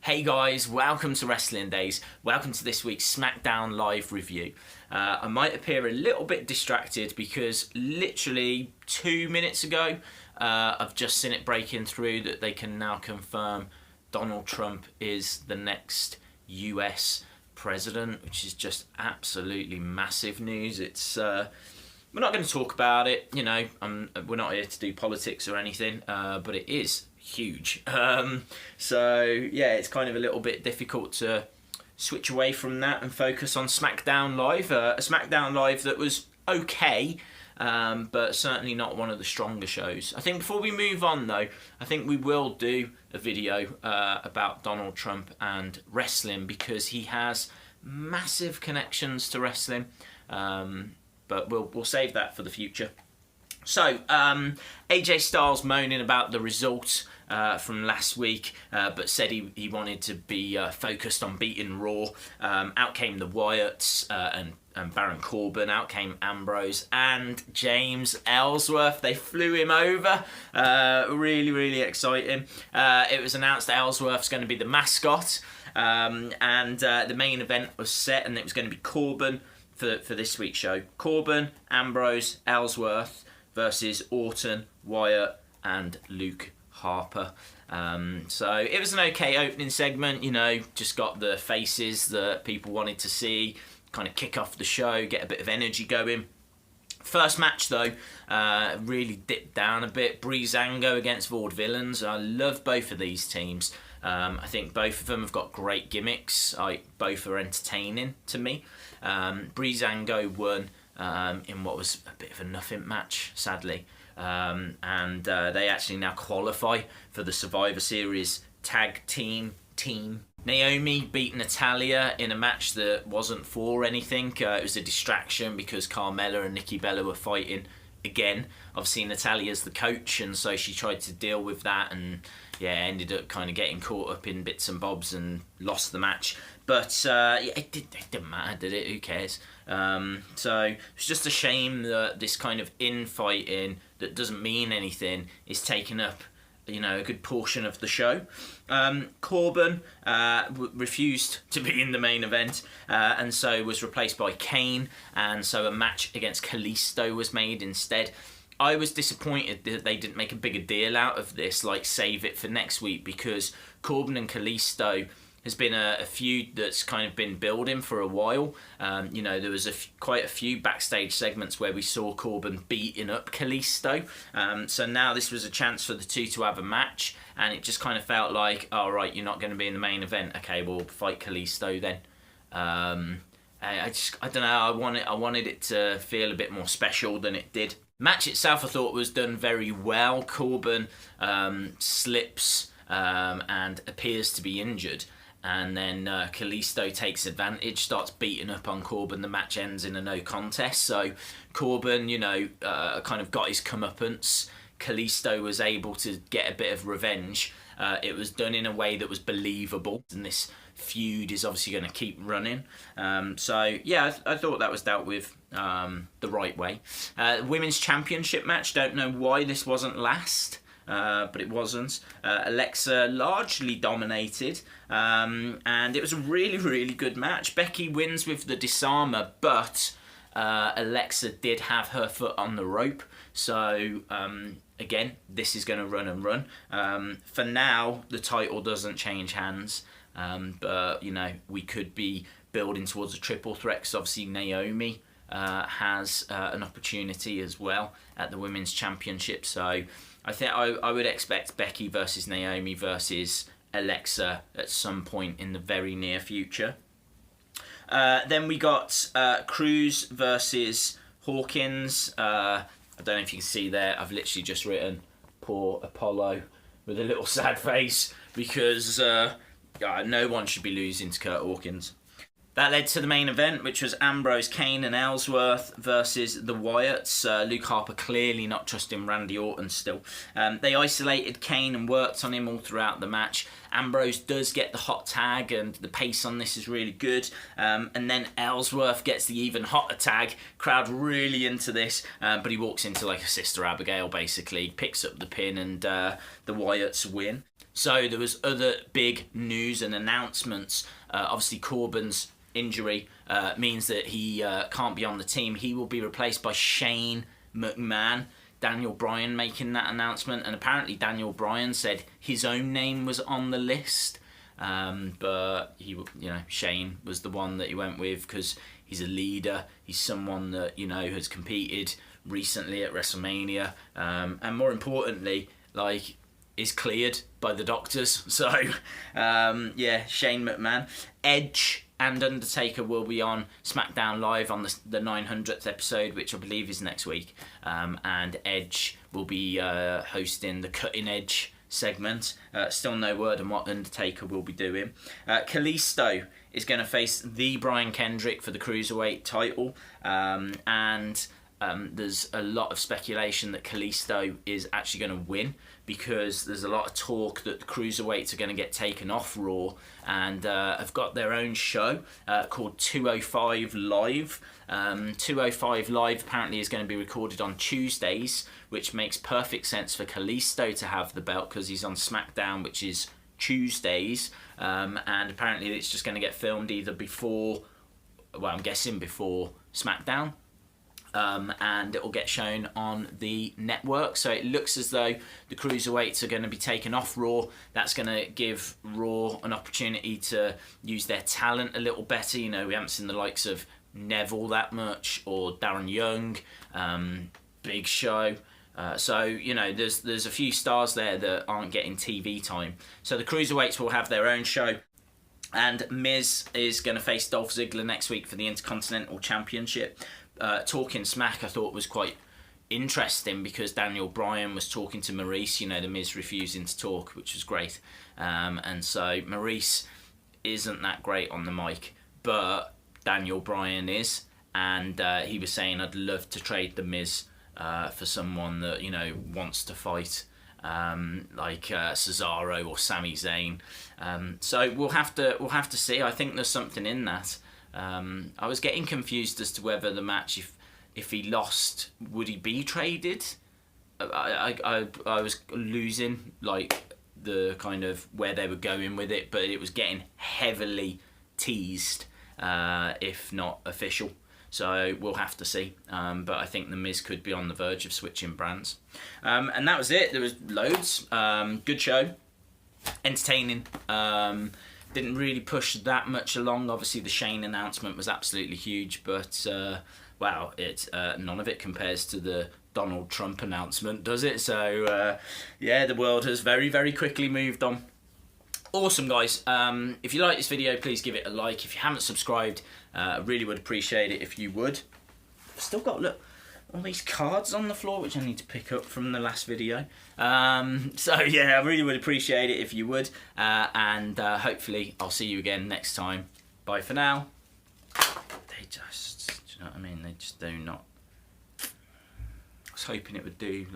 Hey guys, welcome to Wrestling Days. Welcome to this week's Smackdown live review. I might appear a little bit distracted because literally 2 minutes ago, I've just seen it breaking through that they can now confirm Donald Trump is the next US president, which is just absolutely massive news. We're not going to talk about it, we're not here to do politics or anything, but it is huge. So yeah, it's kind of a little bit difficult to switch away from that and focus on Smackdown Live. A Smackdown Live that was okay, but certainly not one of the stronger shows. I think before we move on though, I think we will do a video about Donald Trump and wrestling because he has massive connections to wrestling, but we'll save that for the future. So, AJ Styles moaning about the results from last week, but said he wanted to be focused on beating Raw. Out came the Wyatts and Baron Corbin. Out came Ambrose and James Ellsworth. They flew him over. Really, really exciting. It was announced that Ellsworth's going to be the mascot, and the main event was set, and it was going to be Corbin for this week's show. Corbin, Ambrose, Ellsworth versus Orton, Wyatt, and Luke Harper. So it was an okay opening segment, just got the faces that people wanted to see, kind of kick off the show, get a bit of energy going. First match though, really dipped down a bit. Breezango against Vaudevillains. I love both of these teams. I think both of them have got great gimmicks. Both are entertaining to me. Breezango won in what was a bit of a nothing match, sadly. And they actually now qualify for the Survivor Series tag team. Naomi beat Natalya in a match that wasn't for anything. It was a distraction because Carmella and Nikki Bella were fighting again. Obviously Natalya's the coach, and so she tried to deal with that and ended up kind of getting caught up in bits and bobs and lost the match. But it didn't matter, did it? Who cares? So it's just a shame that this kind of infighting that doesn't mean anything is taking up a good portion of the show. Corbin refused to be in the main event, and so was replaced by Kane, and so a match against Kalisto was made instead. I was disappointed that they didn't make a bigger deal out of this, like save it for next week, because Corbin and Kalisto has been a feud that's kind of been building for a while. There was quite a few backstage segments where we saw Corbin beating up Kalisto. So now this was a chance for the two to have a match, and it just kind of felt like, oh, right, you're not going to be in the main event. Okay, we'll fight Kalisto then. I don't know. I wanted it to feel a bit more special than it did. Match itself, I thought, was done very well. Corbin slips and appears to be injured. And then Kalisto takes advantage, starts beating up on Corbin. The match ends in a no contest. So Corbin, kind of got his comeuppance. Kalisto was able to get a bit of revenge. It was done in a way that was believable. And this feud is obviously going to keep running. I thought that was dealt with the right way. Women's Championship match, don't know why this wasn't last. But it wasn't. Alexa largely dominated, and it was a really, really good match. Becky wins with the disarmer, but Alexa did have her foot on the rope. So, again, this is going to run and run. For now, the title doesn't change hands, but, we could be building towards a triple threat, because obviously Naomi has an opportunity as well at the Women's Championship. So I think I would expect Becky versus Naomi versus Alexa at some point in the very near future. Then we got Cruz versus Hawkins. I don't know if you can see there, I've literally just written poor Apollo with a little sad face because no one should be losing to Kurt Hawkins. That led to the main event, which was Ambrose, Kane and Ellsworth versus the Wyatts. Luke Harper clearly not trusting Randy Orton still. They isolated Kane and worked on him all throughout the match. Ambrose does get the hot tag, and the pace on this is really good. And then Ellsworth gets the even hotter tag. Crowd really into this, but he walks into like a Sister Abigail, basically, picks up the pin, and the Wyatts win. So there was other big news and announcements. Obviously, Corbin's injury means that he can't be on the team. He will be replaced by Shane McMahon. Daniel Bryan making that announcement, and apparently Daniel Bryan said his own name was on the list, but Shane was the one that he went with because he's a leader. He's someone that has competed recently at WrestleMania, and more importantly, is cleared by the doctors. So Shane McMahon. Edge and Undertaker will be on Smackdown Live on the 900th episode, which I believe is next week. And Edge will be hosting the Cutting Edge segment. Still no word on what Undertaker will be doing. Kalisto is going to face the Brian Kendrick for the Cruiserweight title. And there's a lot of speculation that Kalisto is actually going to win, because there's a lot of talk that the Cruiserweights are going to get taken off Raw and have got their own show called 205 Live. 205 Live apparently is going to be recorded on Tuesdays, which makes perfect sense for Kalisto to have the belt because he's on SmackDown, which is Tuesdays. And apparently it's just going to get filmed either before, well, I'm guessing before SmackDown. And it will get shown on the network. So it looks as though the Cruiserweights are going to be taken off Raw. That's going to give Raw an opportunity to use their talent a little better. We haven't seen the likes of Neville that much, or Darren Young, Big Show. So there's a few stars there that aren't getting TV time. So the Cruiserweights will have their own show. And Miz is going to face Dolph Ziggler next week for the Intercontinental Championship. Talking smack, I thought was quite interesting because Daniel Bryan was talking to Maurice, the Miz refusing to talk, which was great. And so Maurice isn't that great on the mic, but Daniel Bryan is. And he was saying, I'd love to trade the Miz for someone that, wants to fight, like Cesaro or Sami Zayn. So we'll have to see. I think there's something in that. I was getting confused as to whether the match, if he lost, would he be traded? I was losing the kind of where they were going with it, but it was getting heavily teased, if not official. So we'll have to see. But I think the Miz could be on the verge of switching brands. And that was it. There was loads. Good show. Entertaining. Didn't really push that much along. Obviously, the Shane announcement was absolutely huge, but wow, none of it compares to the Donald Trump announcement, does it? So the world has very, very quickly moved on. Awesome, guys. If you like this video, please give it a like. If you haven't subscribed, I really would appreciate it if you would. I've still got, look, all these cards on the floor, which I need to pick up from the last video. So yeah, I really would appreciate it if you would. And hopefully I'll see you again next time. Bye for now. They just, do you know what I mean? They just do not. I was hoping it would do,